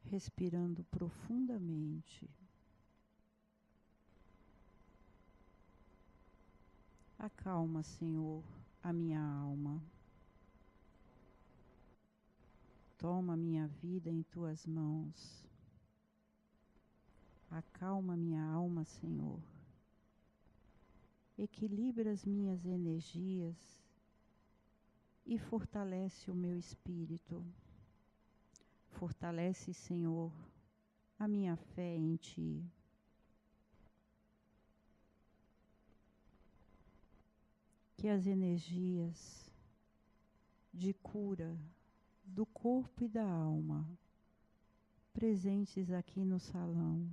respirando profundamente. Acalma, Senhor, a minha alma. Toma minha vida em tuas mãos. Acalma minha alma, Senhor. Equilibra as minhas energias e fortalece o meu espírito. Fortalece, Senhor, a minha fé em Ti. Que as energias de cura do corpo e da alma presentes aqui no salão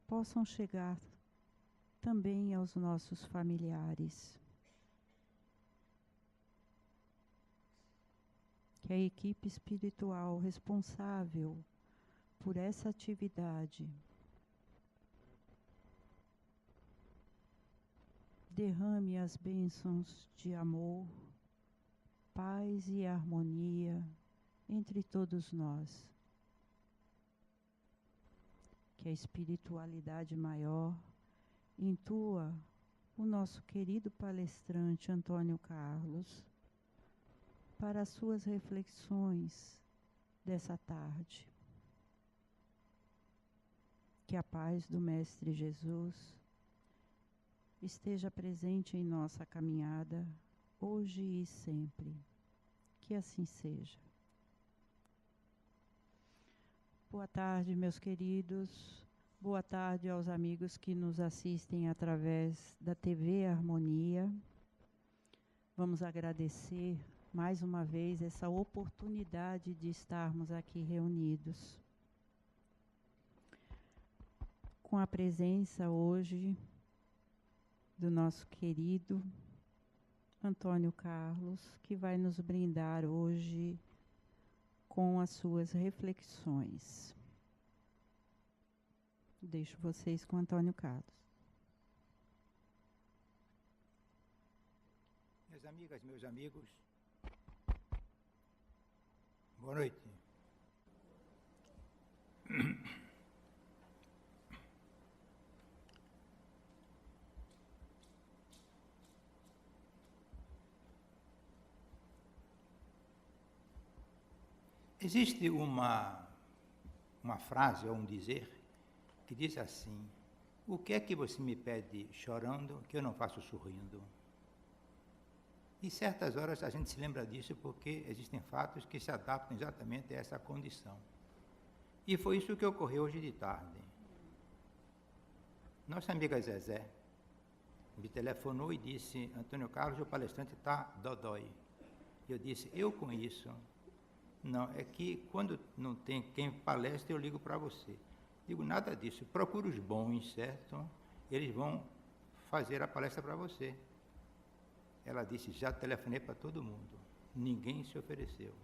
possam chegar também aos nossos familiares. Que a equipe espiritual responsável por essa atividade derrame as bênçãos de amor, paz e harmonia entre todos nós. Que a espiritualidade maior intua o nosso querido palestrante Antônio Carlos para as suas reflexões dessa tarde. Que a paz do Mestre Jesus esteja presente em nossa caminhada, hoje e sempre. Que assim seja. Boa tarde, meus queridos. Boa tarde aos amigos que nos assistem através da TV Harmonia. Vamos agradecer mais uma vez essa oportunidade de estarmos aqui reunidos. Com a presença hoje do nosso querido Antônio Carlos, que vai nos brindar hoje com as suas reflexões. Deixo vocês com Antônio Carlos. Minhas amigas, meus amigos, boa noite. Existe uma frase ou um dizer que diz assim: o que é que você me pede chorando que eu não faço sorrindo? E certas horas a gente se lembra disso porque existem fatos que se adaptam exatamente a essa condição. E foi isso que ocorreu hoje de tarde. Nossa amiga Zezé me telefonou e disse: Antônio Carlos, o palestrante está dodói. Eu disse: eu com isso. Não, é que quando não tem quem palestra, eu ligo para você. Digo, nada disso, procura os bons, certo? Eles vão fazer a palestra para você. Ela disse, já telefonei para todo mundo, ninguém se ofereceu.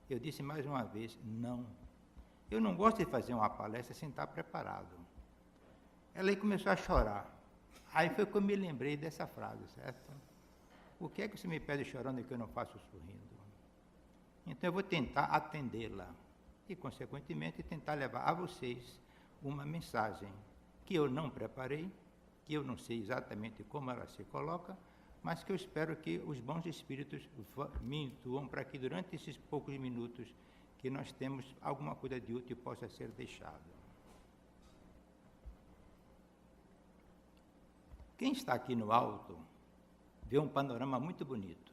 Eu disse mais uma vez, não. Eu não gosto de fazer uma palestra sem estar preparado. Ela aí começou a chorar. Aí foi que eu me lembrei dessa frase, certo? O que é que você me pede chorando e que eu não faço sorrindo? Então eu vou tentar atendê-la e, consequentemente, tentar levar a vocês uma mensagem que eu não preparei, que eu não sei exatamente como ela se coloca, mas que eu espero que os bons espíritos me intuam para que durante esses poucos minutos que nós temos, alguma coisa de útil possa ser deixada. Quem está aqui no alto vê um panorama muito bonito.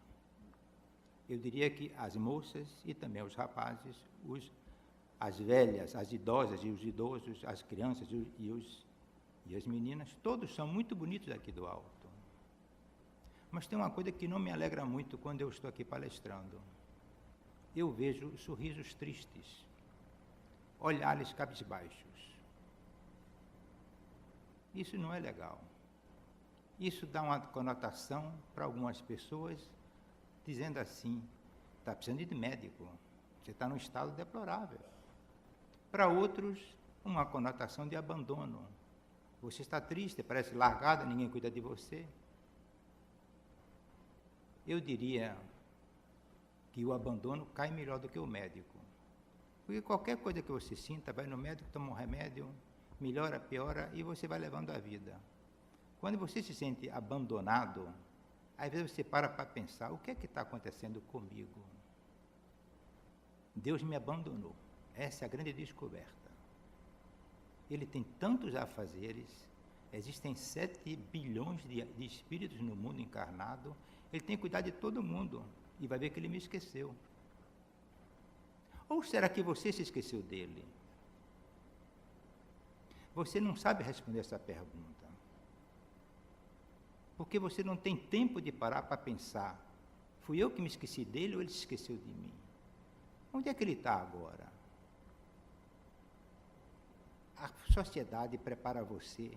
Eu diria que as moças e também os rapazes, as velhas, as idosas e os idosos, as crianças e as meninas, todos são muito bonitos aqui do alto. Mas tem uma coisa que não me alegra muito quando eu estou aqui palestrando. Eu vejo sorrisos tristes, olhares cabisbaixos. Isso não é legal. Isso dá uma conotação para algumas pessoas, dizendo assim, está precisando de médico, você está num estado deplorável. Para outros, uma conotação de abandono. Você está triste, parece largada, ninguém cuida de você. Eu diria que o abandono cai melhor do que o médico. Porque qualquer coisa que você sinta, vai no médico, toma um remédio, melhora, piora, e você vai levando a vida. Quando você se sente abandonado, às vezes você para pensar, o que é que está acontecendo comigo? Deus me abandonou. Essa é a grande descoberta. Ele tem tantos afazeres, existem 7 bilhões de espíritos no mundo encarnado, ele tem que cuidar de todo mundo, e vai ver que ele me esqueceu. Ou será que você se esqueceu dele? Você não sabe responder essa pergunta. Porque você não tem tempo de parar para pensar, fui eu que me esqueci dele ou ele se esqueceu de mim? Onde é que ele está agora? A sociedade prepara você,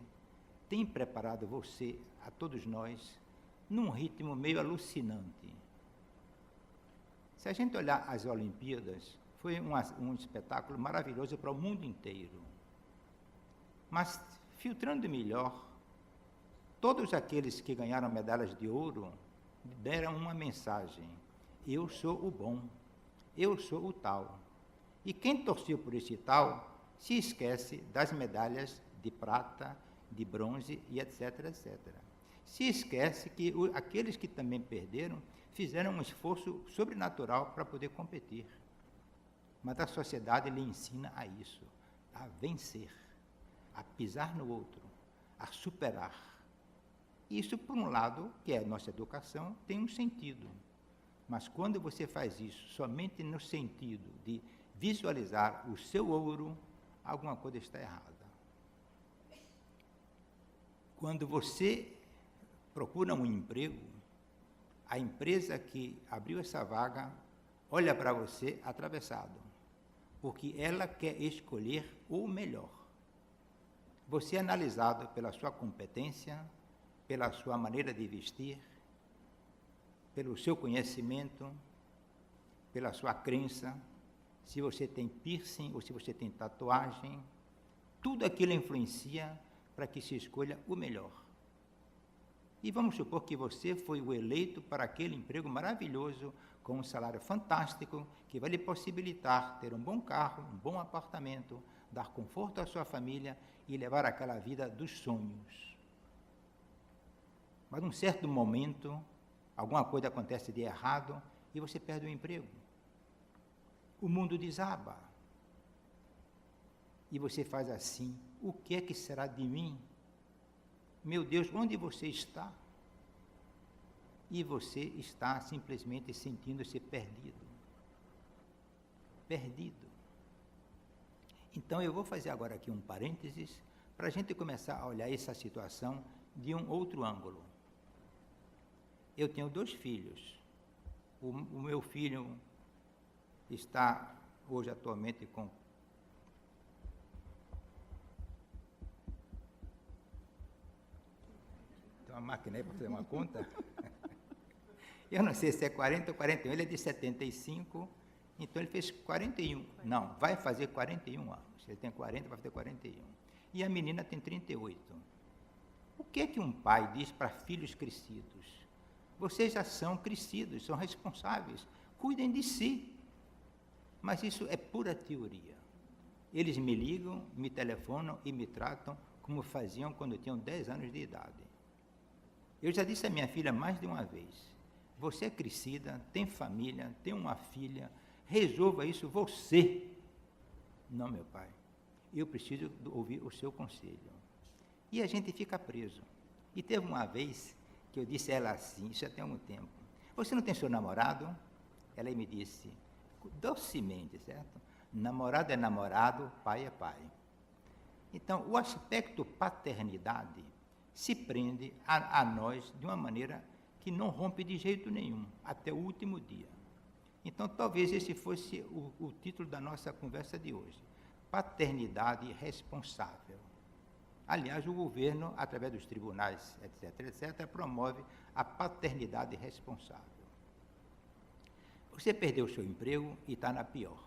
tem preparado você, a todos nós, num ritmo meio alucinante. Se a gente olhar as Olimpíadas, foi um espetáculo maravilhoso para o mundo inteiro. Mas, filtrando melhor, todos aqueles que ganharam medalhas de ouro deram uma mensagem: eu sou o bom, eu sou o tal. E quem torceu por esse tal se esquece das medalhas de prata, de bronze e etc, etc. Se esquece que aqueles que também perderam fizeram um esforço sobrenatural para poder competir. Mas a sociedade lhe ensina a isso, a vencer, a pisar no outro, a superar. Isso, por um lado, que é a nossa educação, tem um sentido. Mas quando você faz isso somente no sentido de visualizar o seu ouro, alguma coisa está errada. Quando você procura um emprego, a empresa que abriu essa vaga olha para você atravessado, porque ela quer escolher o melhor. Você é analisado pela sua competência, pela sua maneira de vestir, pelo seu conhecimento, pela sua crença, se você tem piercing ou se você tem tatuagem, tudo aquilo influencia para que se escolha o melhor. E vamos supor que você foi o eleito para aquele emprego maravilhoso, com um salário fantástico, que vai lhe possibilitar ter um bom carro, um bom apartamento, dar conforto à sua família e levar aquela vida dos sonhos. Mas num certo momento, alguma coisa acontece de errado e você perde o emprego. O mundo desaba. E você faz assim: o que é que será de mim? Meu Deus, onde você está? E você está simplesmente sentindo-se perdido. Perdido. Então eu vou fazer agora aqui um parênteses para a gente começar a olhar essa situação de um outro ângulo. Eu tenho 2 filhos. O meu filho está hoje atualmente com uma máquina aí para fazer uma conta. Eu não sei se é 40 ou 41, ele é de 75, então ele fez 41. Não, vai fazer 41 anos. Ele tem 40, vai fazer 41. E a menina tem 38. O que é que um pai diz para filhos crescidos? Vocês já são crescidos, são responsáveis, cuidem de si. Mas isso é pura teoria. Eles me ligam, me telefonam e me tratam como faziam quando tinham 10 anos de idade. Eu já disse à minha filha mais de uma vez: você é crescida, tem família, tem uma filha, resolva isso você. Não, meu pai, eu preciso ouvir o seu conselho. E a gente fica preso. E teve uma vez que eu disse a ela assim, isso já tem algum tempo: você não tem seu namorado? Ela me disse, docemente, certo? Namorado é namorado, pai é pai. Então, o aspecto paternidade se prende a nós de uma maneira que não rompe de jeito nenhum, até o último dia. Então, talvez esse fosse o título da nossa conversa de hoje: paternidade responsável. Aliás, o governo, através dos tribunais, etc., etc., promove a paternidade responsável. Você perdeu o seu emprego e está na pior.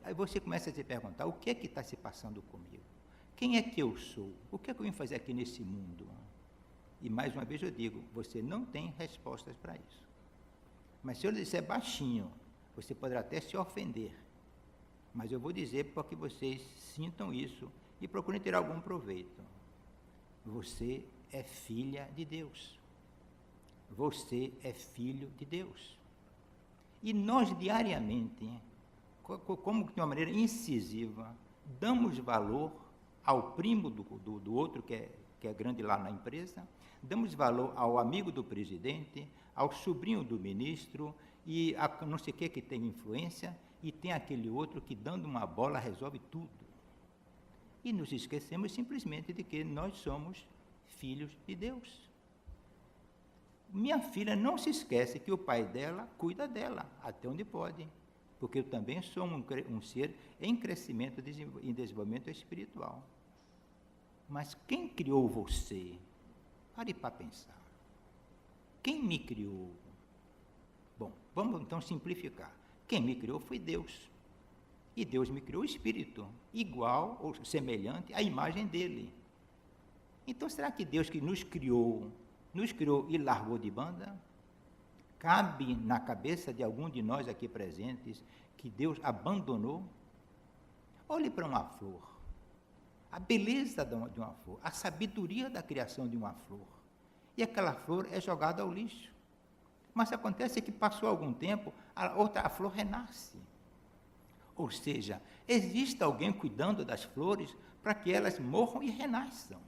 Aí você começa a se perguntar: o que é que está se passando comigo? Quem é que eu sou? O que é que eu vim fazer aqui nesse mundo? E mais uma vez eu digo, você não tem respostas para isso. Mas se eu lhe disser baixinho, você poderá até se ofender. Mas eu vou dizer para que vocês sintam isso e procurem ter algum proveito. Você é filha de Deus. Você é filho de Deus. E nós diariamente, como de uma maneira incisiva, damos valor ao primo do outro que é grande lá na empresa, damos valor ao amigo do presidente, ao sobrinho do ministro, e a não sei o que tem influência, e tem aquele outro que, dando uma bola, resolve tudo. E nos esquecemos simplesmente de que nós somos filhos de Deus. Minha filha não se esquece que o pai dela cuida dela, até onde pode, porque eu também sou um ser em crescimento e desenvolvimento espiritual. Mas quem criou você? Pare para pensar. Quem me criou? Bom, vamos então simplificar. Quem me criou foi Deus. E Deus me criou o espírito, igual ou semelhante à imagem dele. Então, será que Deus que nos criou e largou de banda? Cabe na cabeça de algum de nós aqui presentes que Deus abandonou? Olhe para uma flor. A beleza de uma flor, a sabedoria da criação de uma flor. E aquela flor é jogada ao lixo. Mas acontece que passou algum tempo, a flor renasce. Ou seja, existe alguém cuidando das flores para que elas morram e renasçam.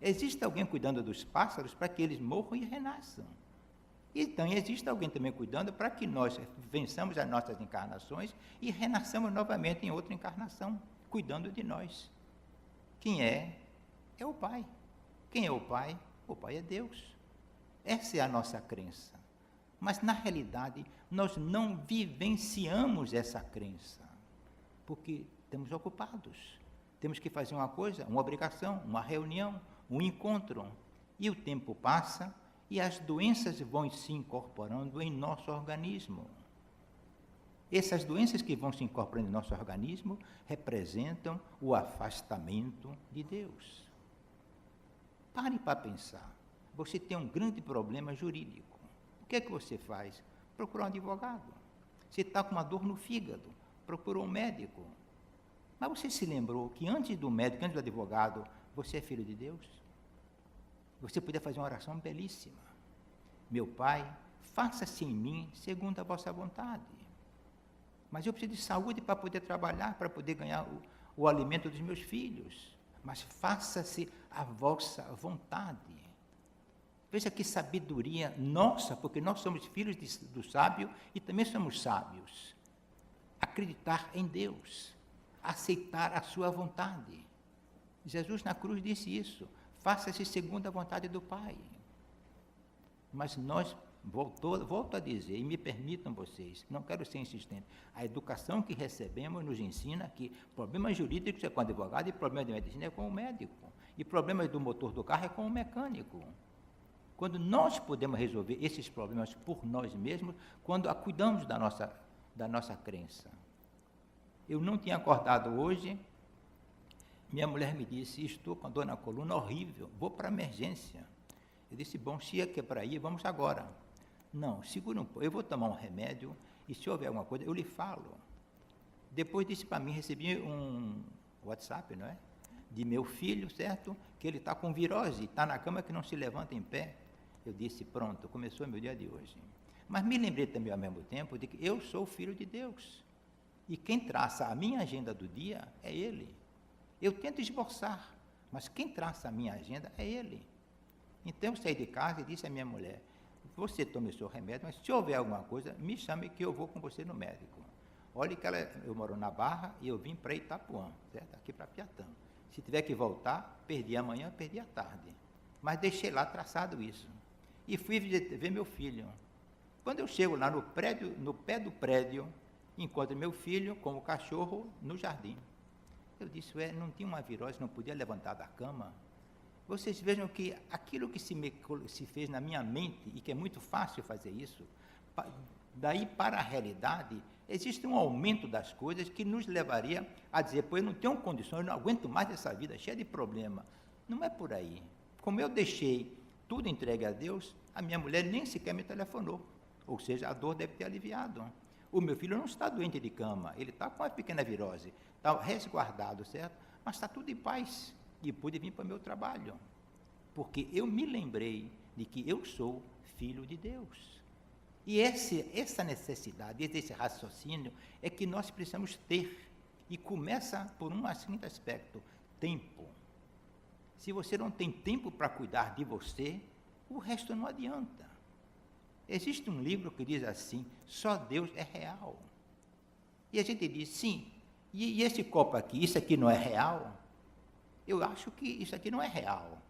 Existe alguém cuidando dos pássaros para que eles morram e renasçam. Então, existe alguém também cuidando para que nós vençamos as nossas encarnações e renasçamos novamente em outra encarnação, cuidando de nós. Quem é? É o Pai. Quem é o Pai? O Pai é Deus. Essa é a nossa crença. Mas, na realidade, nós não vivenciamos essa crença, porque estamos ocupados. Temos que fazer uma coisa, uma obrigação, uma reunião, um encontro. E o tempo passa e as doenças vão se incorporando em nosso organismo. Essas doenças que vão se incorporando em nosso organismo representam o afastamento de Deus. Pare para pensar. Você tem um grande problema jurídico. O que é que você faz? Procura um advogado. Você está com uma dor no fígado, procura um médico. Mas você se lembrou que antes do médico, antes do advogado, você é filho de Deus? Você podia fazer uma oração belíssima. Meu Pai, faça-se em mim segundo a vossa vontade. Mas eu preciso de saúde para poder trabalhar, para poder ganhar o alimento dos meus filhos. Mas faça-se a vossa vontade. Veja que sabedoria nossa, porque nós somos filhos do sábio e também somos sábios. Acreditar em Deus, aceitar a sua vontade. Jesus na cruz disse isso, faça-se segundo a vontade do Pai. Mas nós, volto a dizer, e me permitam vocês, não quero ser insistente, a educação que recebemos nos ensina que problemas jurídicos é com o advogado e problemas de medicina é com o médico. E problemas do motor do carro é com o mecânico. Quando nós podemos resolver esses problemas por nós mesmos, quando cuidamos da nossa crença. Eu não tinha acordado hoje, minha mulher me disse, estou com a dor na coluna horrível, vou para a emergência. Eu disse, bom, se é que é para ir, vamos agora. Não, segura um pouco, eu vou tomar um remédio e se houver alguma coisa, eu lhe falo. Depois disse para mim, recebi um WhatsApp, não é? De meu filho, certo? Que ele está com virose, está na cama que não se levanta em pé. Eu disse, pronto, começou meu dia de hoje. Mas me lembrei também ao mesmo tempo de que eu sou filho de Deus. E quem traça a minha agenda do dia é Ele. Eu tento esboçar, mas quem traça a minha agenda é Ele. Então eu saí de casa e disse à minha mulher, você tome o seu remédio, mas se houver alguma coisa, me chame que eu vou com você no médico. Olha que eu moro na Barra e eu vim para Itapuã, certo? Aqui para Piatã. Se tiver que voltar, perdi a manhã, perdi a tarde. Mas deixei lá traçado isso. E fui ver meu filho. Quando eu chego lá no pé do prédio, encontro meu filho com o cachorro no jardim. Eu disse, não tinha uma virose, não podia levantar da cama. Vocês vejam que aquilo que se fez na minha mente, e que é muito fácil fazer isso, daí para a realidade, existe um aumento das coisas que nos levaria a dizer, pô, eu não tenho condições, eu não aguento mais essa vida cheia de problema. Não é por aí. Como eu deixei tudo entregue a Deus, a minha mulher nem sequer me telefonou. Ou seja, a dor deve ter aliviado. O meu filho não está doente de cama, ele está com uma pequena virose, está resguardado, certo? Mas está tudo em paz e pude vir para o meu trabalho, porque eu me lembrei de que eu sou filho de Deus. E essa necessidade, esse raciocínio é que nós precisamos ter, e começa por um seguinte aspecto: tempo. Se você não tem tempo para cuidar de você, o resto não adianta. Existe um livro que diz assim: só Deus é real. E a gente diz, sim, e esse copo aqui, isso aqui não é real? Eu acho que isso aqui não é real.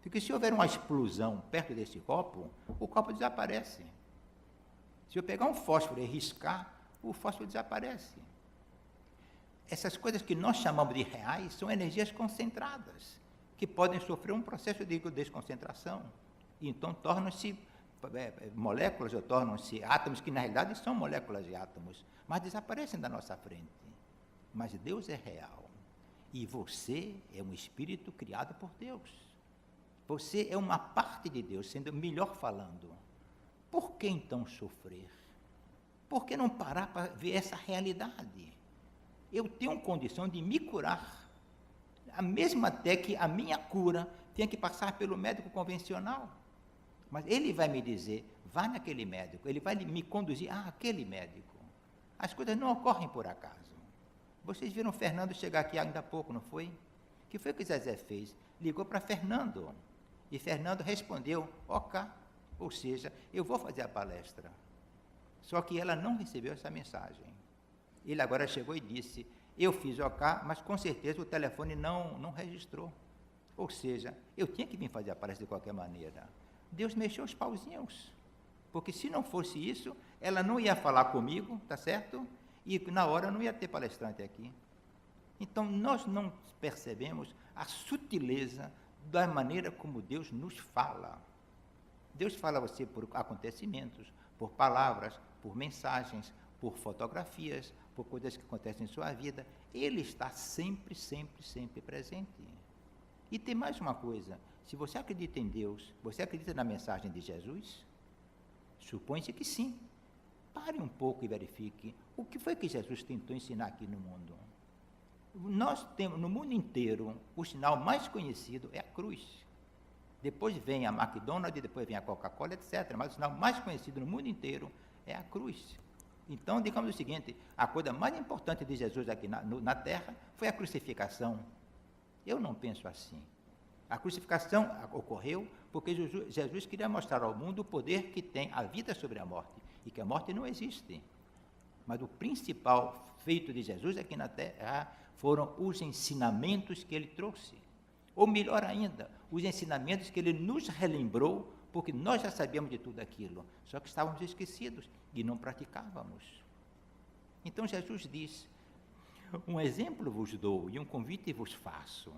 Porque se houver uma explosão perto desse copo, o copo desaparece. Se eu pegar um fósforo e riscar, o fósforo desaparece. Essas coisas que nós chamamos de reais são energias concentradas, que podem sofrer um processo de desconcentração. E então tornam-se moléculas, ou tornam-se átomos, que na realidade são moléculas de átomos, mas desaparecem da nossa frente. Mas Deus é real. E você é um espírito criado por Deus. Você é uma parte de Deus, sendo melhor falando. Por que então sofrer? Por que não parar para ver essa realidade? Eu tenho condição de me curar, mesmo até que a minha cura tenha que passar pelo médico convencional. Mas ele vai me dizer, vá naquele médico, ele vai me conduzir aquele médico. As coisas não ocorrem por acaso. Vocês viram Fernando chegar aqui ainda há pouco, não foi? O que foi que Zezé fez? Ligou para Fernando. E Fernando respondeu, ok, ou seja, eu vou fazer a palestra. Só que ela não recebeu essa mensagem. Ele agora chegou e disse, eu fiz ok, mas com certeza o telefone não registrou. Ou seja, eu tinha que vir fazer a palestra de qualquer maneira. Deus mexeu os pauzinhos, porque se não fosse isso, ela não ia falar comigo, tá certo? E na hora não ia ter palestrante aqui. Então, nós não percebemos a sutileza da maneira como Deus nos fala. Deus fala a você por acontecimentos, por palavras, por mensagens, por fotografias, por coisas que acontecem em sua vida. Ele está sempre, sempre, sempre presente. E tem mais uma coisa, se você acredita em Deus, você acredita na mensagem de Jesus? Supõe-se que sim. Pare um pouco e verifique o que foi que Jesus tentou ensinar aqui no mundo. Nós temos, no mundo inteiro, o sinal mais conhecido é a cruz. Depois vem a McDonald's, depois vem a Coca-Cola, etc. Mas o sinal mais conhecido no mundo inteiro é a cruz. Então, digamos o seguinte, a coisa mais importante de Jesus aqui na Terra foi a crucificação. Eu não penso assim. A crucificação ocorreu porque Jesus queria mostrar ao mundo o poder que tem a vida sobre a morte, e que a morte não existe. Mas o principal feito de Jesus aqui na Terra foram os ensinamentos que ele trouxe. Ou melhor ainda, os ensinamentos que ele nos relembrou, porque nós já sabíamos de tudo aquilo, só que estávamos esquecidos e não praticávamos. Então Jesus diz, um exemplo vos dou e um convite vos faço,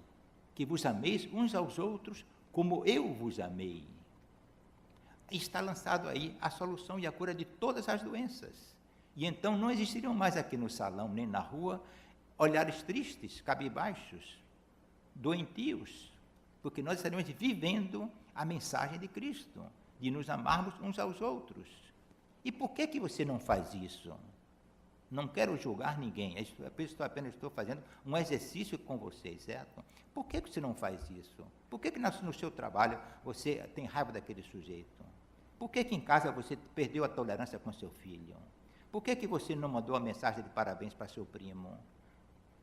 que vos ameis uns aos outros como eu vos amei. Está lançado aí a solução e a cura de todas as doenças. E então não existiriam mais aqui no salão, nem na rua, olhares tristes, cabisbaixos, doentios, porque nós estaríamos vivendo a mensagem de Cristo, de nos amarmos uns aos outros. E por que você não faz isso? Não quero julgar ninguém, apenas estou fazendo um exercício com vocês, certo? Por que você não faz isso? Por que no seu trabalho você tem raiva daquele sujeito? Por que em casa você perdeu a tolerância com seu filho? Por que você não mandou a mensagem de parabéns para seu primo?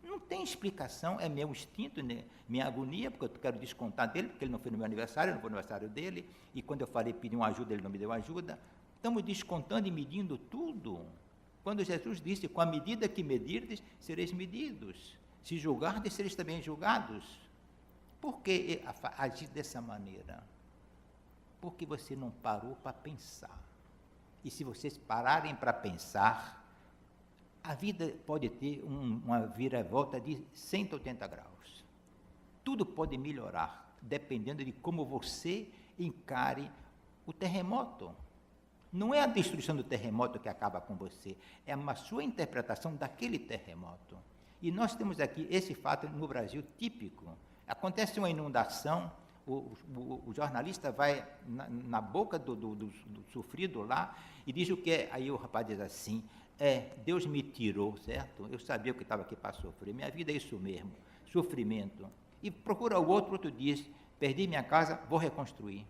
Não tem explicação, é meu instinto, né? Minha agonia, porque eu quero descontar dele, porque ele não foi no meu aniversário, eu não foi no aniversário dele, e quando eu falei, pedi uma ajuda, ele não me deu ajuda. Estamos descontando e medindo tudo. Quando Jesus disse, com a medida que medirdes, sereis medidos. Se julgardes, sereis também julgados. Por que agir dessa maneira? Porque você não parou para pensar. E se vocês pararem para pensar, a vida pode ter uma viravolta de 180 graus. Tudo pode melhorar, dependendo de como você encare o terremoto. Não é a destruição do terremoto que acaba com você, é a sua interpretação daquele terremoto. E nós temos aqui esse fato no Brasil típico. Acontece uma inundação, o jornalista vai na boca do sofrido lá e diz o que é. Aí o rapaz diz assim, Deus me tirou, certo? Eu sabia que estava aqui para sofrer. Minha vida é isso mesmo, sofrimento. E procura o outro diz, perdi minha casa, vou reconstruir.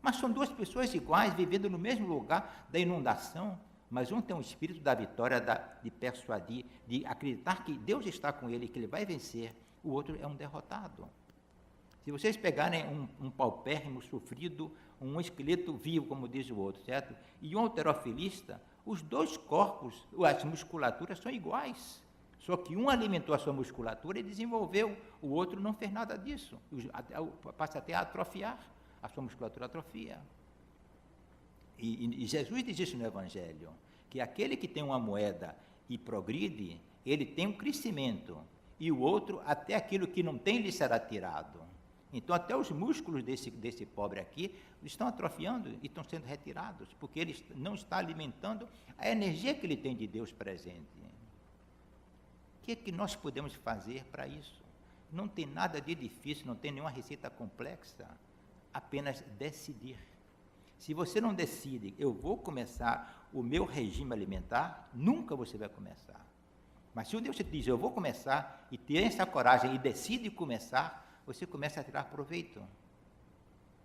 Mas são duas pessoas iguais, vivendo no mesmo lugar da inundação, mas um tem um espírito da vitória, de persuadir, de acreditar que Deus está com ele, que ele vai vencer. O outro é um derrotado. Se vocês pegarem um paupérrimo sofrido, um esqueleto vivo, como diz o outro, certo? E um halterofilista, os dois corpos, as musculaturas são iguais. Só que um alimentou a sua musculatura e desenvolveu, o outro não fez nada disso. Passa até a atrofiar, a sua musculatura atrofia. E Jesus diz isso no Evangelho, que aquele que tem uma moeda e progride, ele tem um crescimento, e o outro, até aquilo que não tem, lhe será tirado. Então, até os músculos desse pobre aqui estão atrofiando e estão sendo retirados, porque ele não está alimentando a energia que ele tem de Deus presente. O que é que nós podemos fazer para isso? Não tem nada de difícil, não tem nenhuma receita complexa, apenas decidir. Se você não decide, eu vou começar o meu regime alimentar, nunca você vai começar. Mas se o Deus te diz, eu vou começar, e tem essa coragem e decide começar, você começa a tirar proveito.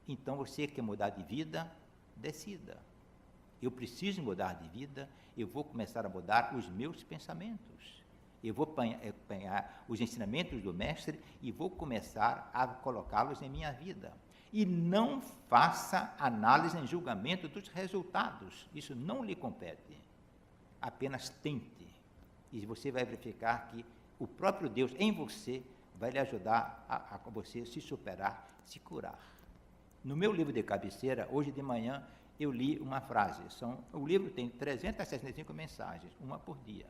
Então, você quer mudar de vida, decida. Eu preciso mudar de vida, eu vou começar a mudar os meus pensamentos. Eu vou apanhar os ensinamentos do Mestre e vou começar a colocá-los em minha vida. E não faça análise em julgamento dos resultados. Isso não lhe compete. Apenas tente. E você vai verificar que o próprio Deus em você vai lhe ajudar a você se superar, se curar. No meu livro de cabeceira, hoje de manhã, eu li uma frase. O livro tem 365 mensagens, uma por dia.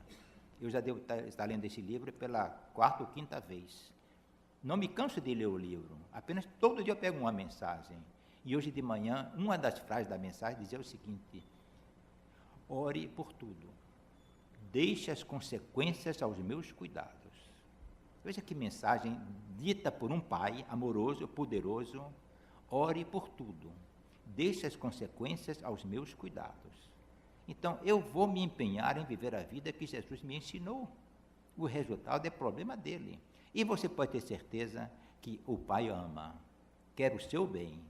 Eu já devo estar lendo esse livro pela 4ª ou 5ª vez. Não me canso de ler o livro, apenas todo dia eu pego uma mensagem. E hoje de manhã, uma das frases da mensagem dizia o seguinte: ore por tudo, deixe as consequências aos meus cuidados. Veja que mensagem dita por um pai amoroso, poderoso. Ore por tudo, deixe as consequências aos meus cuidados. Então, eu vou me empenhar em viver a vida que Jesus me ensinou. O resultado é problema dele. E você pode ter certeza que o Pai ama, quer o seu bem,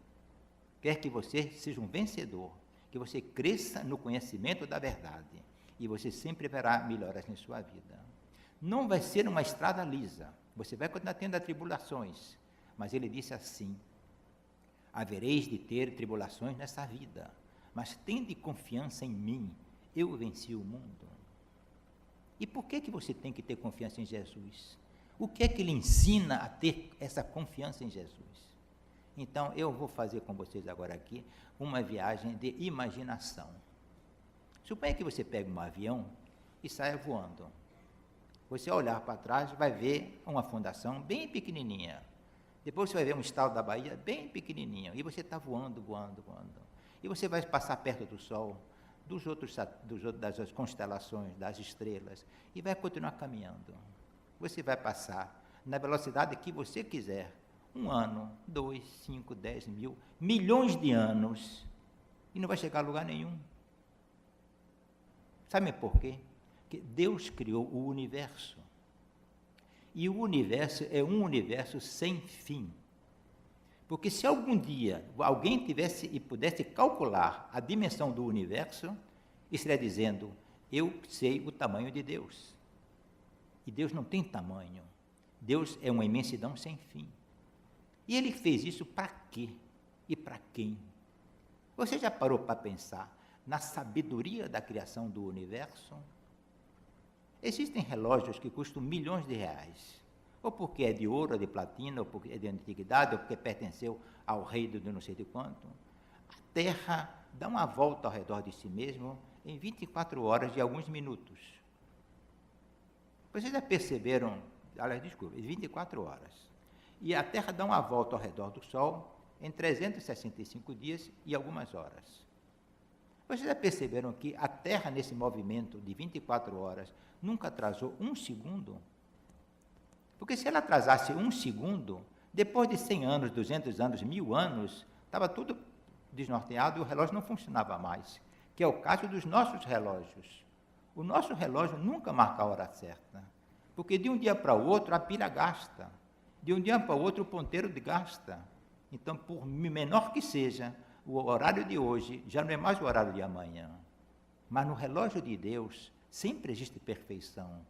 quer que você seja um vencedor, que você cresça no conhecimento da verdade, e você sempre verá melhoras em sua vida. Não vai ser uma estrada lisa, você vai continuar tendo tribulações, mas ele disse assim: havereis de ter tribulações nessa vida, mas tende confiança em mim, eu venci o mundo. E por que você tem que ter confiança em Jesus? O que é que ele ensina a ter essa confiança em Jesus? Então, eu vou fazer com vocês agora aqui uma viagem de imaginação. Suponha que você pegue um avião e saia voando. Você olhar para trás, vai ver uma fundação bem pequenininha. Depois você vai ver um estado da Bahia bem pequenininho. E você está voando, voando, voando. E você vai passar perto do Sol, das constelações, das estrelas, e vai continuar caminhando. Você vai passar na velocidade que você quiser, 1 ano, 2, 5, 10 mil, milhões de anos, e não vai chegar a lugar nenhum. Sabe por quê? Porque Deus criou o universo. E o universo é um universo sem fim. Porque se algum dia alguém tivesse e pudesse calcular a dimensão do universo, estaria dizendo: eu sei o tamanho de Deus. E Deus não tem tamanho. Deus é uma imensidão sem fim. E ele fez isso para quê? E para quem? Você já parou para pensar na sabedoria da criação do universo? Existem relógios que custam milhões de reais, ou porque é de ouro, ou de platina, ou porque é de antiguidade, ou porque pertenceu ao rei do não sei de quanto. A Terra dá uma volta ao redor de si mesmo em 24 horas e alguns minutos. Vocês já perceberam, aliás, desculpe, 24 horas. E a Terra dá uma volta ao redor do Sol em 365 dias e algumas horas. Vocês já perceberam que a Terra, nesse movimento de 24 horas, nunca atrasou 1 segundo? Porque se ela atrasasse 1 segundo, depois de 100 anos, 200 anos, 1000 anos, estava tudo desnorteado e o relógio não funcionava mais, que é o caso dos nossos relógios. O nosso relógio nunca marca a hora certa, porque de um dia para o outro a pilha gasta, de um dia para o outro o ponteiro gasta. Então, por menor que seja, o horário de hoje já não é mais o horário de amanhã. Mas no relógio de Deus sempre existe perfeição.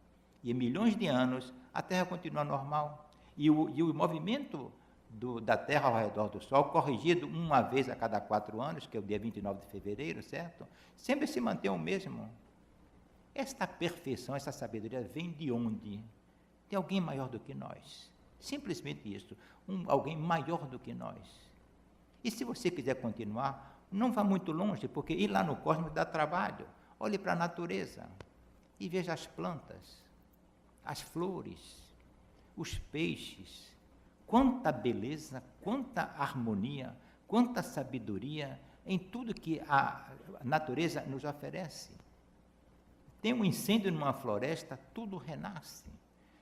E em milhões de anos a Terra continua normal. E o movimento da Terra ao redor do Sol, corrigido uma vez a cada 4 anos, que é o dia 29 de fevereiro, certo? Sempre se mantém o mesmo. Esta perfeição, essa sabedoria vem de onde? De alguém maior do que nós. Simplesmente isso, alguém maior do que nós. E se você quiser continuar, não vá muito longe, porque ir lá no cosmos dá trabalho. Olhe para a natureza e veja as plantas, as flores, os peixes. Quanta beleza, quanta harmonia, quanta sabedoria em tudo que a natureza nos oferece. Tem um incêndio numa floresta, tudo renasce.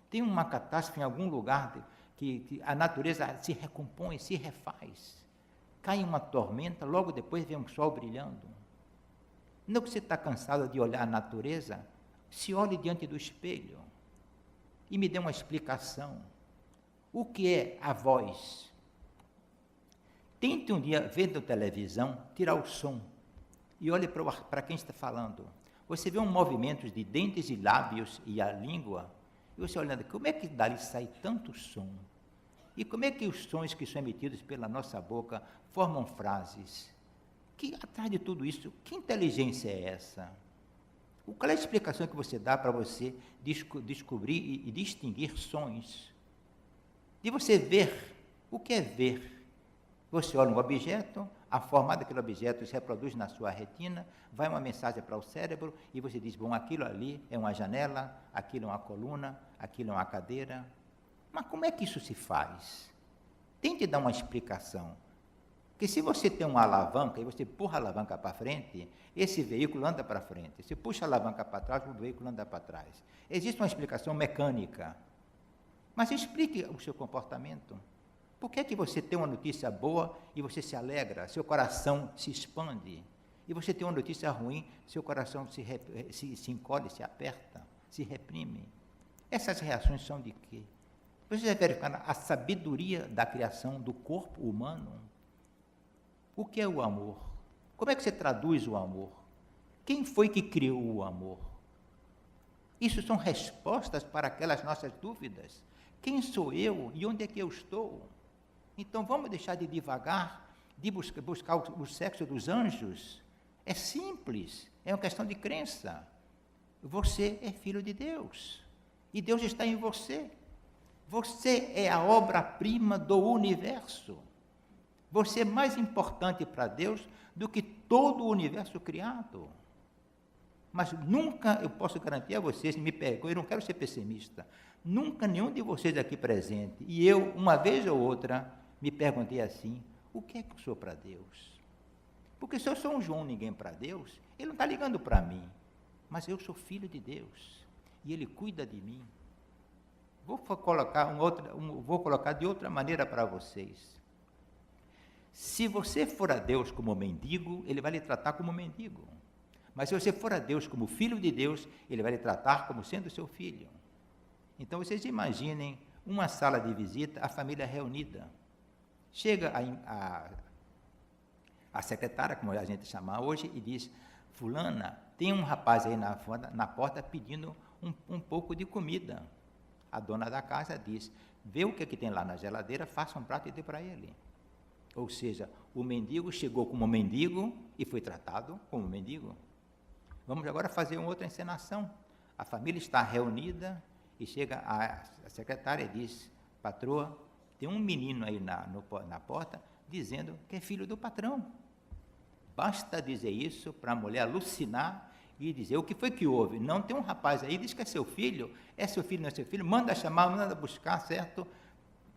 Tem uma catástrofe em algum lugar que a natureza se recompõe, se refaz. Cai uma tormenta, logo depois vem um sol brilhando. Não que você está cansado de olhar a natureza, se olhe diante do espelho e me dê uma explicação. O que é a voz? Tente um dia, vendo televisão, tirar o som e olhe para quem está falando. Você vê um movimento de dentes e lábios e a língua, e você olhando, como é que dali sai tanto som? E como é que os sons que são emitidos pela nossa boca formam frases? Que atrás de tudo isso, que inteligência é essa? Qual é a explicação que você dá para você descobrir e distinguir sons? De você ver, o que é ver? Você olha um objeto, a forma daquele objeto se reproduz na sua retina, vai uma mensagem para o cérebro e você diz, bom, aquilo ali é uma janela, aquilo é uma coluna, aquilo é uma cadeira. Mas como é que isso se faz? Tente dar uma explicação. Porque se você tem uma alavanca e você empurra a alavanca para frente, esse veículo anda para frente. Se puxa a alavanca para trás, o veículo anda para trás. Existe uma explicação mecânica. Mas explique o seu comportamento. Por que é que você tem uma notícia boa e você se alegra, seu coração se expande? E você tem uma notícia ruim, seu coração se encolhe, se aperta, se reprime? Essas reações são de quê? Você já verificou a sabedoria da criação do corpo humano? O que é o amor? Como é que você traduz o amor? Quem foi que criou o amor? Isso são respostas para aquelas nossas dúvidas. Quem sou eu e onde é que eu estou? Então vamos deixar de divagar, de buscar o sexo dos anjos. É simples, é uma questão de crença. Você é filho de Deus e Deus está em você. Você é a obra-prima do universo. Você é mais importante para Deus do que todo o universo criado. Mas nunca, eu posso garantir a vocês, me perguntam, eu não quero ser pessimista, nunca nenhum de vocês aqui presente, e eu, uma vez ou outra, me perguntei assim, o que é que eu sou para Deus? Porque se eu sou um João ninguém para Deus, Ele não está ligando para mim, mas eu sou filho de Deus, e Ele cuida de mim. Vou colocar de outra maneira para vocês. Se você for a Deus como mendigo, Ele vai lhe tratar como mendigo. Mas se você for a Deus como filho de Deus, Ele vai lhe tratar como sendo seu filho. Então vocês imaginem uma sala de visita, a família reunida. Chega a secretária, como a gente chama hoje, e diz, fulana, tem um rapaz aí na porta pedindo um pouco de comida. A dona da casa diz, vê o que tem lá na geladeira, faça um prato e dê para ele. Ou seja, o mendigo chegou como mendigo e foi tratado como mendigo. Vamos agora fazer uma outra encenação. A família está reunida e chega a secretária e diz, patroa, tem um menino aí na porta dizendo que é filho do patrão. Basta dizer isso para a mulher alucinar e dizer, o que foi que houve? Não, tem um rapaz aí, diz que é seu filho, não é seu filho, manda chamar, manda buscar, certo?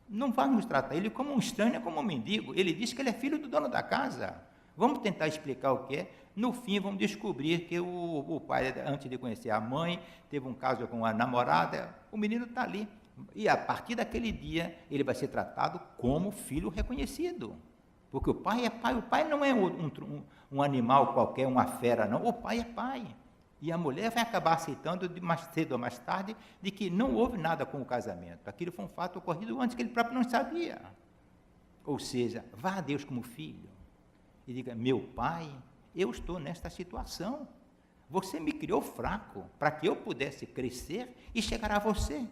Não vamos tratar ele como um estranho, como um mendigo. Ele diz que ele é filho do dono da casa. Vamos tentar explicar o que é. No fim, vamos descobrir que o pai, antes de conhecer a mãe, teve um caso com a namorada. O menino está ali. E a partir daquele dia, ele vai ser tratado como filho reconhecido. Porque o pai é pai. O pai não é um animal qualquer, uma fera, não. O pai é pai. E a mulher vai acabar aceitando, mais cedo ou mais tarde, de que não houve nada com o casamento. Aquilo foi um fato ocorrido antes que ele próprio não sabia. Ou seja, vá a Deus como filho e diga: meu pai, eu estou nesta situação. Você me criou fraco para que eu pudesse crescer e chegar a você.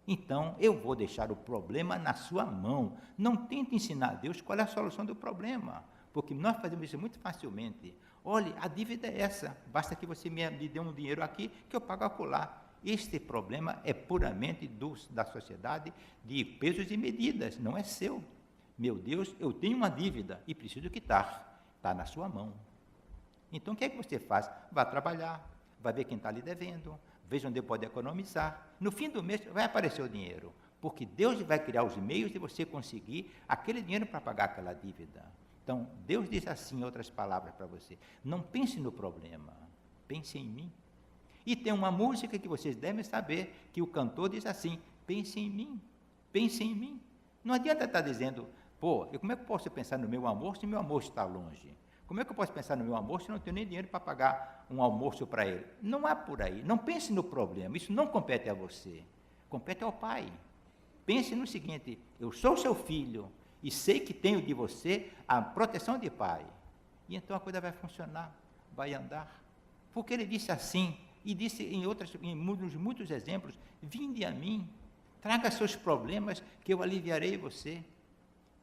Então, eu vou deixar o problema na sua mão. Não tente ensinar a Deus qual é a solução do problema, porque nós fazemos isso muito facilmente. Olha, a dívida é essa, basta que você me dê um dinheiro aqui que eu pago acolá. Este problema é puramente da sociedade, de pesos e medidas, não é seu. Meu Deus, eu tenho uma dívida e preciso quitar, está na sua mão. Então, o que é que você faz? Vá trabalhar, vai ver quem está lhe devendo, veja onde pode economizar. No fim do mês vai aparecer o dinheiro, porque Deus vai criar os meios de você conseguir aquele dinheiro para pagar aquela dívida. Então, Deus diz assim, em outras palavras para você: não pense no problema, pense em mim. E tem uma música que vocês devem saber, que o cantor diz assim: pense em mim, pense em mim. Não adianta estar dizendo: pô, como é que eu posso pensar no meu amor se meu amor está longe? Como é que eu posso pensar no meu amor se eu não tenho nem dinheiro para pagar um almoço para ele? Não há por aí. Não pense no problema, isso não compete a você, compete ao Pai. Pense no seguinte: eu sou seu filho, e sei que tenho de você a proteção de pai. E então a coisa vai funcionar, vai andar. Porque ele disse assim, e disse em muitos exemplos: vinde a mim, traga seus problemas, que eu aliviarei você.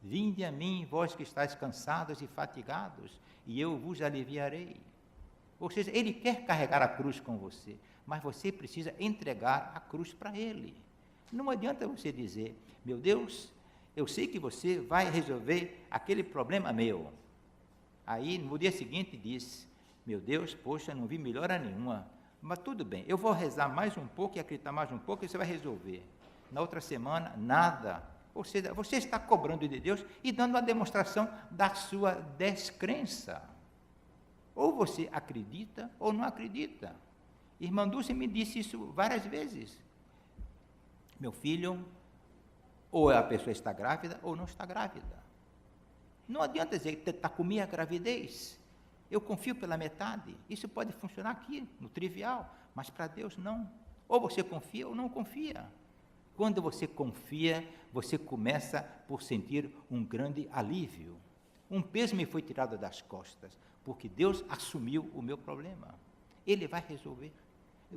Vinde a mim, vós que estáis cansados e fatigados, e eu vos aliviarei. Ou seja, ele quer carregar a cruz com você, mas você precisa entregar a cruz para ele. Não adianta você dizer: meu Deus, eu sei que você vai resolver aquele problema meu. Aí, no dia seguinte, diz: meu Deus, poxa, não vi melhora nenhuma, mas tudo bem, eu vou rezar mais um pouco e acreditar mais um pouco e você vai resolver. Na outra semana, nada. Ou seja, você está cobrando de Deus e dando uma demonstração da sua descrença. Ou você acredita ou não acredita. Irmã Dulce me disse isso várias vezes. Meu filho, ou a pessoa está grávida ou não está grávida. Não adianta dizer que está comigo a gravidez. Eu confio pela metade. Isso pode funcionar aqui, no trivial, mas para Deus não. Ou você confia ou não confia. Quando você confia, você começa por sentir um grande alívio. Um peso me foi tirado das costas, porque Deus assumiu o meu problema. Ele vai resolver.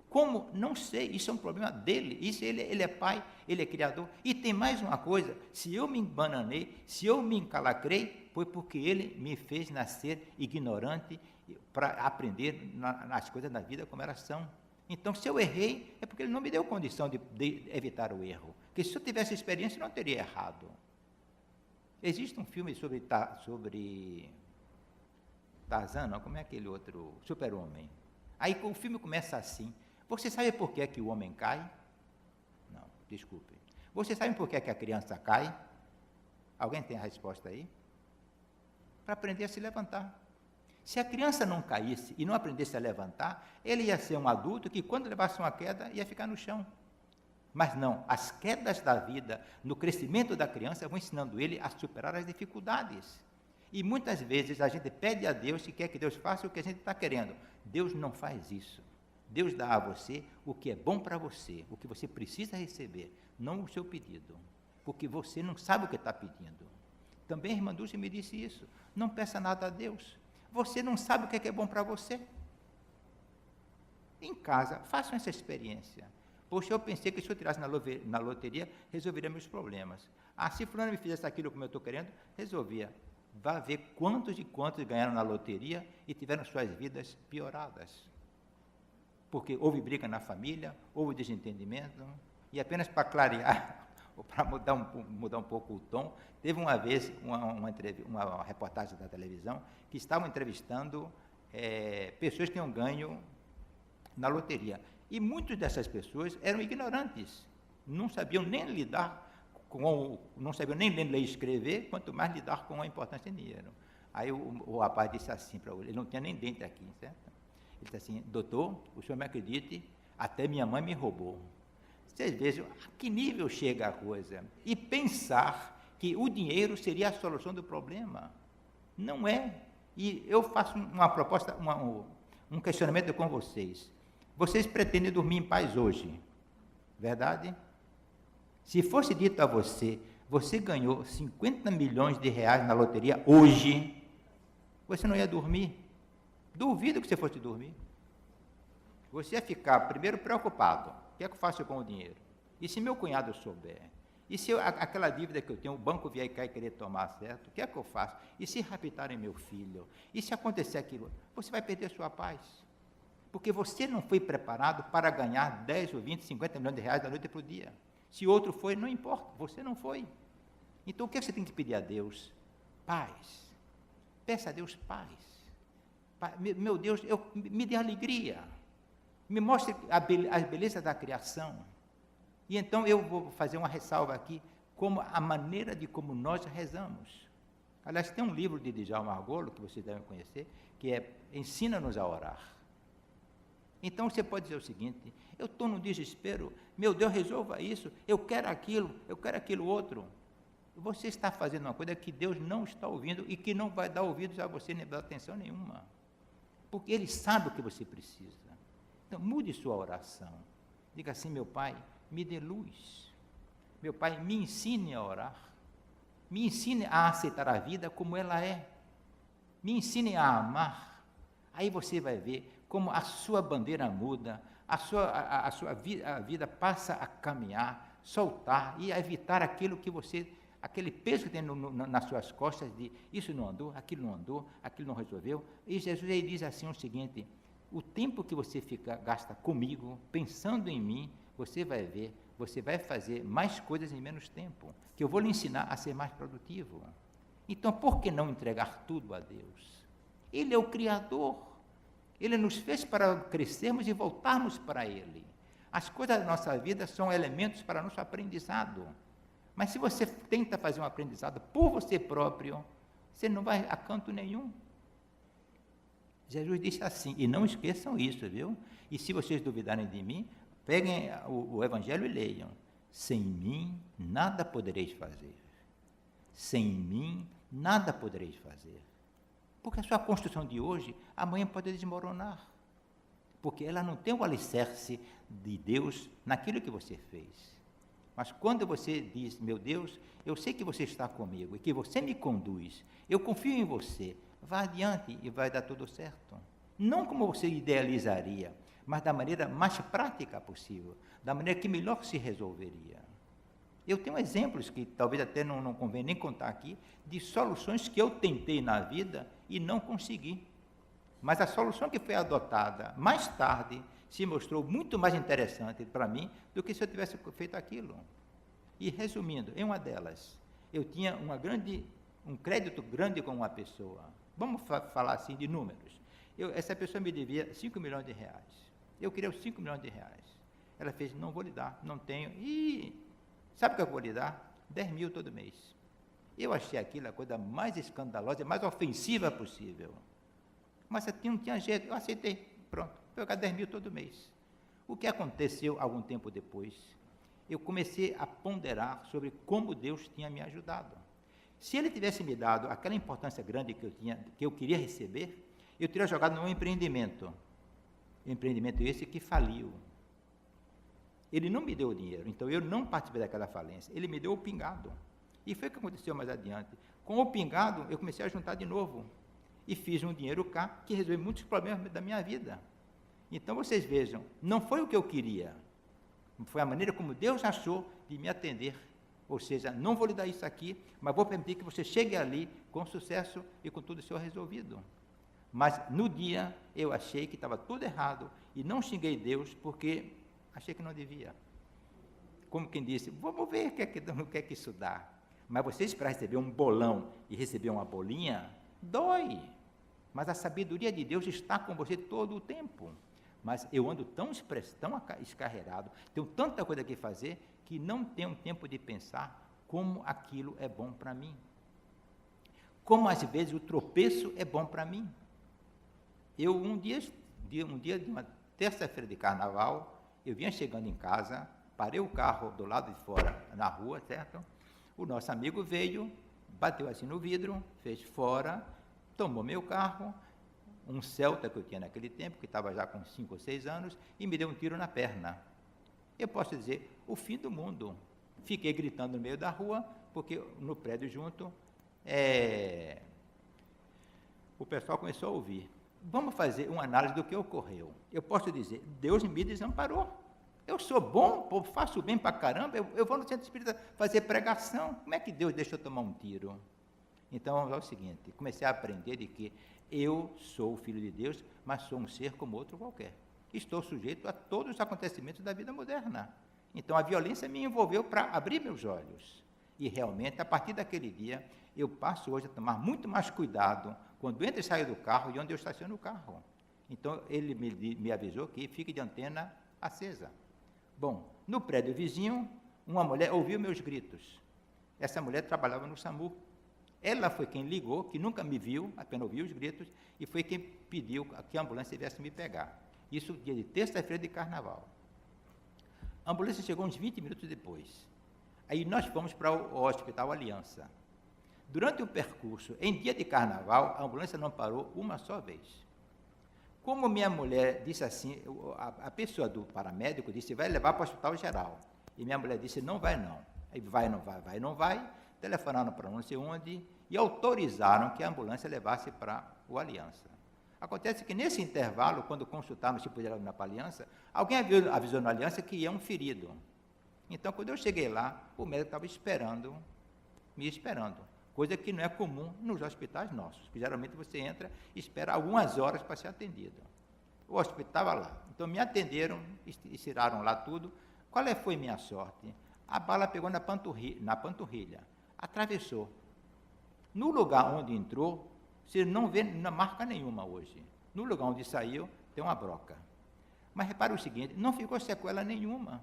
Como? Não sei, isso é um problema dele. Isso ele é pai, ele é criador. E tem mais uma coisa: se eu me embananei, se eu me encalacrei, foi porque ele me fez nascer ignorante para aprender nas coisas da vida como elas são. Então, se eu errei, é porque ele não me deu condição de evitar o erro. Porque se eu tivesse experiência, eu não teria errado. Existe um filme sobre Tarzan, não, como é aquele outro? Super-Homem. Aí o filme começa assim: você sabe por que é que o homem cai? Não, desculpe. Você sabe por que é que a criança cai? Alguém tem a resposta aí? Para aprender a se levantar. Se a criança não caísse e não aprendesse a levantar, ele ia ser um adulto que, quando levasse uma queda, ia ficar no chão. Mas não, as quedas da vida, no crescimento da criança, vão ensinando ele a superar as dificuldades. E muitas vezes a gente pede a Deus e quer que Deus faça o que a gente está querendo. Deus não faz isso. Deus dá a você o que é bom para você, o que você precisa receber, não o seu pedido, porque você não sabe o que está pedindo. Também a irmã Dulce me disse isso: não peça nada a Deus, você não sabe o que é bom para você. Em casa, façam essa experiência. Poxa, eu pensei que se eu tirasse na loteria, resolveria meus problemas. Ah, se fulano me fizesse aquilo como eu estou querendo, resolvia. Vá ver quantos e quantos ganharam na loteria e tiveram suas vidas pioradas. Porque houve briga na família, houve desentendimento, e apenas para clarear, ou para mudar um pouco o tom, teve uma vez uma reportagem da televisão que estavam entrevistando pessoas que tinham ganho na loteria. E muitas dessas pessoas eram ignorantes, não sabiam nem lidar não sabiam nem ler e escrever, quanto mais lidar com a importância de dinheiro. Aí o rapaz disse assim para ele não tinha nem dente aqui, certo? Ele disse assim: doutor, o senhor me acredite, até minha mãe me roubou. Vocês vejam a que nível chega a coisa. E pensar que o dinheiro seria a solução do problema. Não é. E eu faço uma proposta, um questionamento com vocês. Vocês pretendem dormir em paz hoje, verdade? Se fosse dito a você, você ganhou 50 milhões de reais na loteria hoje, você não ia dormir? Duvido que você fosse dormir. Você ia ficar, primeiro, preocupado. O que é que eu faço com o dinheiro? E se meu cunhado souber? E se aquela dívida que eu tenho, o banco vier cá e querer tomar certo? O que é que eu faço? E se raptarem meu filho? E se acontecer aquilo? Você vai perder sua paz. Porque você não foi preparado para ganhar 10 ou 20, 50 milhões de reais da noite para o dia. Se outro foi, não importa, você não foi. Então, o que você tem que pedir a Deus? Paz. Peça a Deus paz. Meu Deus, me dê alegria. Me mostre a beleza da criação. E então eu vou fazer uma ressalva aqui, como a maneira de como nós rezamos. Aliás, tem um livro de Djalma Argolo, que vocês devem conhecer, que é Ensina-nos a orar. Então você pode dizer o seguinte: eu estou no desespero, meu Deus, resolva isso, eu quero aquilo outro. Você está fazendo uma coisa que Deus não está ouvindo e que não vai dar ouvidos a você, nem dar atenção nenhuma. Porque Ele sabe o que você precisa. Então, mude sua oração. Diga assim: meu Pai, me dê luz. Meu Pai, me ensine a orar. Me ensine a aceitar a vida como ela é. Me ensine a amar. Aí você vai ver como a sua bandeira muda, a vida passa a caminhar, soltar e a evitar aquilo que você, aquele peso que tem nas suas costas de isso não andou, aquilo não resolveu. E Jesus ele diz assim o seguinte: o tempo que você gasta comigo, pensando em mim, você vai ver, você vai fazer mais coisas em menos tempo, que eu vou lhe ensinar a ser mais produtivo. Então, por que não entregar tudo a Deus? Ele é o Criador. Ele nos fez para crescermos e voltarmos para Ele. As coisas da nossa vida são elementos para nosso aprendizado. Mas se você tenta fazer um aprendizado por você próprio, você não vai a canto nenhum. Jesus disse assim, e não esqueçam isso, viu? E se vocês duvidarem de mim, peguem o Evangelho e leiam. Sem mim, nada podereis fazer. Sem mim, nada podereis fazer. Porque a sua construção de hoje, amanhã pode desmoronar. Porque ela não tem o alicerce de Deus naquilo que você fez. Mas quando você diz: meu Deus, eu sei que você está comigo e que você me conduz, eu confio em você, vá adiante e vai dar tudo certo. Não como você idealizaria, mas da maneira mais prática possível, da maneira que melhor se resolveria. Eu tenho exemplos que talvez até não convém nem contar aqui, de soluções que eu tentei na vida e não consegui. Mas a solução que foi adotada mais tarde se mostrou muito mais interessante para mim do que se eu tivesse feito aquilo. E resumindo, em uma delas, eu tinha um crédito grande com uma pessoa. Vamos falar assim de números. Essa pessoa me devia 5 milhões de reais. Eu queria os 5 milhões de reais. Ela fez: não vou lhe dar, não tenho. E sabe o que eu vou lhe dar? 10 mil todo mês. Eu achei aquilo a coisa mais escandalosa e mais ofensiva possível. Mas não tinha jeito, eu aceitei. Pronto, vou pegar 10 mil todo mês. O que aconteceu algum tempo depois? Eu comecei a ponderar sobre como Deus tinha me ajudado. Se Ele tivesse me dado aquela importância grande que eu queria receber, eu teria jogado num empreendimento. Empreendimento esse que faliu. Ele não me deu o dinheiro, então eu não participei daquela falência. Ele me deu o pingado. E foi o que aconteceu mais adiante. Com o pingado, eu comecei a juntar de novo. E fiz um dinheiro cá que resolveu muitos problemas da minha vida. Então, vocês vejam, não foi o que eu queria. Foi a maneira como Deus achou de me atender. Ou seja, não vou lhe dar isso aqui, mas vou permitir que você chegue ali com sucesso e com tudo isso resolvido. Mas, no dia, eu achei que estava tudo errado e não xinguei Deus porque achei que não devia. Como quem disse: vamos ver o que é que isso dá. Mas você esperar receber um bolão e receber uma bolinha, dói. Mas a sabedoria de Deus está com você todo o tempo. Mas eu ando tão escarreirado, tenho tanta coisa que fazer, que não tenho tempo de pensar como aquilo é bom para mim. Como às vezes o tropeço é bom para mim. Eu um dia de uma terça-feira de carnaval, eu vinha chegando em casa, parei o carro do lado de fora, na rua, certo? O nosso amigo veio, bateu assim no vidro, fez fora, tomou meu carro, um Celta que eu tinha naquele tempo, que estava já com 5 ou 6 anos, e me deu um tiro na perna. Eu posso dizer, o fim do mundo. Fiquei gritando no meio da rua, porque no prédio junto, o pessoal começou a ouvir. Vamos fazer uma análise do que ocorreu. Eu posso dizer, Deus me desamparou. Eu sou bom, faço bem pra caramba, eu vou no centro espírita fazer pregação. Como é que Deus deixa eu tomar um tiro? Então, é o seguinte, comecei a aprender de que eu sou o Filho de Deus, mas sou um ser como outro qualquer. Estou sujeito a todos os acontecimentos da vida moderna. Então, a violência me envolveu para abrir meus olhos. E, realmente, a partir daquele dia, eu passo hoje a tomar muito mais cuidado quando entro e saio do carro e onde eu estaciono o carro. Então, ele me avisou que fique de antena acesa. Bom, no prédio vizinho, uma mulher ouviu meus gritos. Essa mulher trabalhava no SAMU. Ela foi quem ligou, que nunca me viu, apenas ouviu os gritos, e foi quem pediu que a ambulância viesse me pegar. Isso dia de terça-feira de carnaval. A ambulância chegou uns 20 minutos depois. Aí nós fomos para o Hospital Aliança. Durante o percurso, em dia de carnaval, a ambulância não parou uma só vez. Como minha mulher disse assim, a pessoa do paramédico disse, vai levar para o Hospital Geral. E minha mulher disse, não vai não. Aí vai, não vai, vai, não vai. Telefonaram para não sei onde e autorizaram que a ambulância levasse para o Aliança. Acontece que nesse intervalo, quando consultaram se podia levar para a Aliança, alguém avisou na Aliança que ia um ferido. Então, quando eu cheguei lá, o médico estava me esperando, coisa que não é comum nos hospitais nossos, que geralmente você entra e espera algumas horas para ser atendido. O hospital estava lá. Então, me atenderam, estiraram lá tudo. Qual foi minha sorte? A bala pegou na panturrilha, atravessou. No lugar onde entrou, você não vê marca nenhuma hoje. No lugar onde saiu, tem uma broca. Mas repare o seguinte, não ficou sequela nenhuma.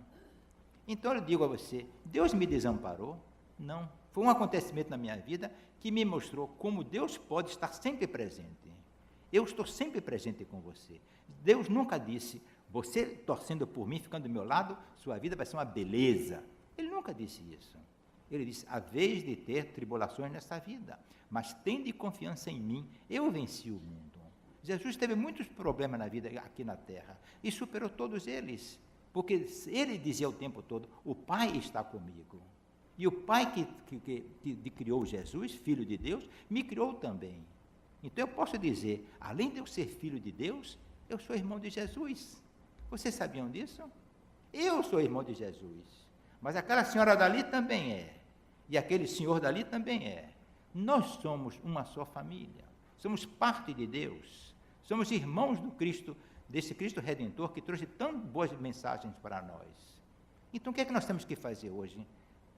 Então eu digo a você, Deus me desamparou? Não. Foi um acontecimento na minha vida que me mostrou como Deus pode estar sempre presente. Eu estou sempre presente com você. Deus nunca disse, você torcendo por mim, ficando do meu lado, sua vida vai ser uma beleza. Ele nunca disse isso. Ele disse, há vez de ter tribulações nessa vida, mas tende confiança em mim, eu venci o mundo. Jesus teve muitos problemas na vida aqui na terra, e superou todos eles, porque ele dizia o tempo todo, o Pai está comigo. E o Pai que criou Jesus, Filho de Deus, me criou também. Então eu posso dizer, além de eu ser filho de Deus, eu sou irmão de Jesus. Vocês sabiam disso? Eu sou irmão de Jesus. Mas aquela senhora dali também é. E aquele senhor dali também é. Nós somos uma só família. Somos parte de Deus. Somos irmãos do Cristo, desse Cristo Redentor que trouxe tão boas mensagens para nós. Então o que é que nós temos que fazer hoje?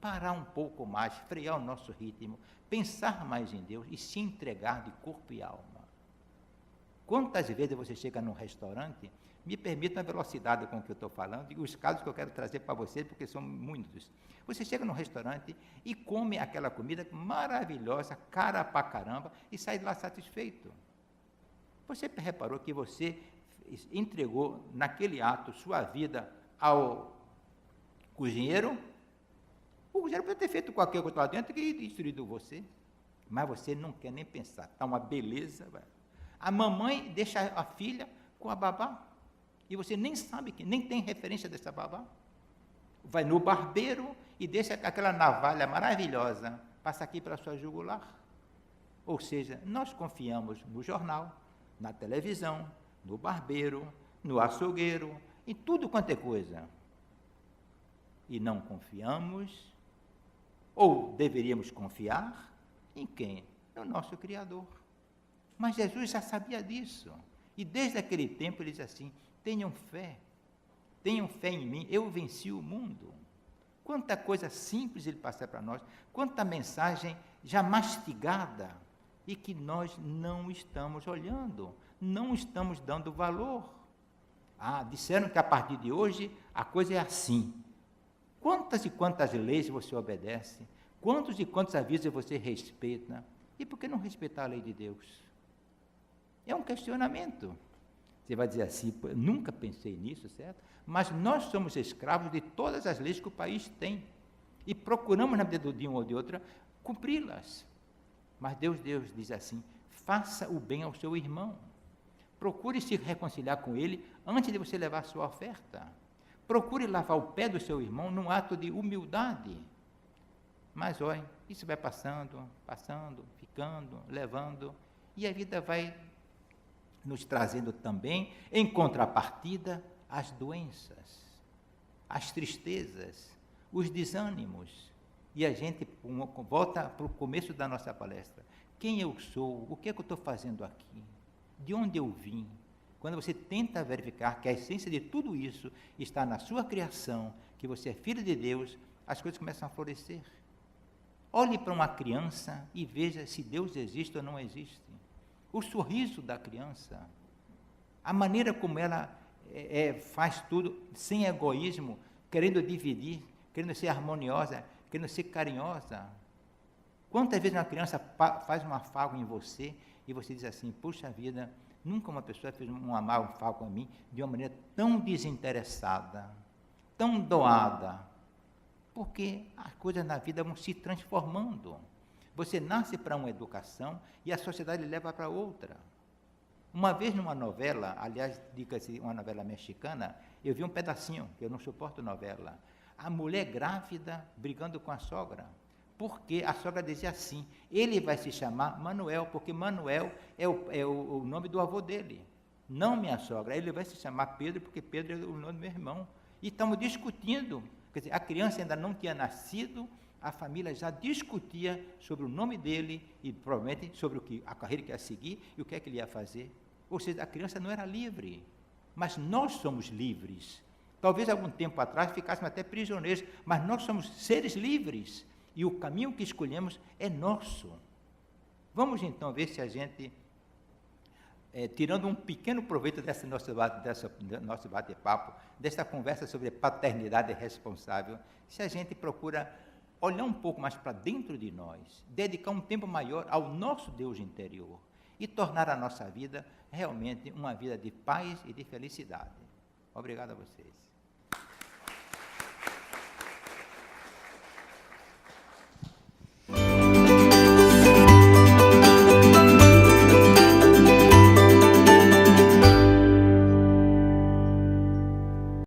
Parar um pouco mais, frear o nosso ritmo, pensar mais em Deus e se entregar de corpo e alma. Quantas vezes você chega num restaurante, me permita a velocidade com que eu estou falando e os casos que eu quero trazer para vocês, porque são muitos. Você chega num restaurante e come aquela comida maravilhosa, cara pra caramba, e sai de lá satisfeito. Você reparou que você entregou naquele ato sua vida ao cozinheiro? O cozinheiro pode ter feito qualquer coisa lá dentro e destruído você. Mas você não quer nem pensar. Está uma beleza. A mamãe deixa a filha com a babá. E você nem sabe, nem tem referência dessa babá. Vai no barbeiro e deixa aquela navalha maravilhosa, passa aqui para a sua jugular. Ou seja, nós confiamos no jornal, na televisão, no barbeiro, no açougueiro, em tudo quanto é coisa. E não confiamos, ou deveríamos confiar, em quem? No nosso Criador. Mas Jesus já sabia disso. E desde aquele tempo ele diz assim, tenham fé em mim, eu venci o mundo. Quanta coisa simples ele passa para nós, quanta mensagem já mastigada e que nós não estamos olhando, não estamos dando valor. Disseram que a partir de hoje a coisa é assim. Quantas e quantas leis você obedece, quantos e quantos avisos você respeita, e por que não respeitar a lei de Deus? É um questionamento. Você vai dizer assim, nunca pensei nisso, certo? Mas nós somos escravos de todas as leis que o país tem. E procuramos, na vida de uma ou de outra, cumpri-las. Mas Deus diz assim, faça o bem ao seu irmão. procure se reconciliar com ele antes de você levar a sua oferta. Procure lavar o pé do seu irmão num ato de humildade. Mas, olha, isso vai passando, ficando, levando, e a vida vai nos trazendo também, em contrapartida, as doenças, as tristezas, os desânimos. E a gente volta para o começo da nossa palestra. Quem eu sou? O que é que eu estou fazendo aqui? De onde eu vim? Quando você tenta verificar que a essência de tudo isso está na sua criação, que você é filho de Deus, as coisas começam a florescer. Olhe para uma criança e veja se Deus existe ou não existe. O sorriso da criança, a maneira como ela faz tudo sem egoísmo, querendo dividir, querendo ser harmoniosa, querendo ser carinhosa. Quantas vezes uma criança faz um afago em você e você diz assim, puxa vida, nunca uma pessoa fez um afago a mim de uma maneira tão desinteressada, tão doada, porque as coisas na vida vão se transformando. Você nasce para uma educação e a sociedade leva para outra. Uma vez numa novela, aliás, diga-se uma novela mexicana, eu vi um pedacinho, que eu não suporto novela, a mulher grávida brigando com a sogra, porque a sogra dizia assim, ele vai se chamar Manuel, porque Manuel é o nome do avô dele, não minha sogra, ele vai se chamar Pedro, porque Pedro é o nome do meu irmão. E estamos discutindo, quer dizer, a criança ainda não tinha nascido, a família já discutia sobre o nome dele e provavelmente sobre a carreira que ia seguir e o que é que ele ia fazer. Ou seja, a criança não era livre, mas nós somos livres. Talvez algum tempo atrás ficássemos até prisioneiros, mas nós somos seres livres e o caminho que escolhemos é nosso. Vamos então ver se a gente, tirando um pequeno proveito desse nosso bate-papo, desta conversa sobre paternidade responsável, se a gente procura olhar um pouco mais para dentro de nós, dedicar um tempo maior ao nosso Deus interior e tornar a nossa vida realmente uma vida de paz e de felicidade. Obrigado a vocês.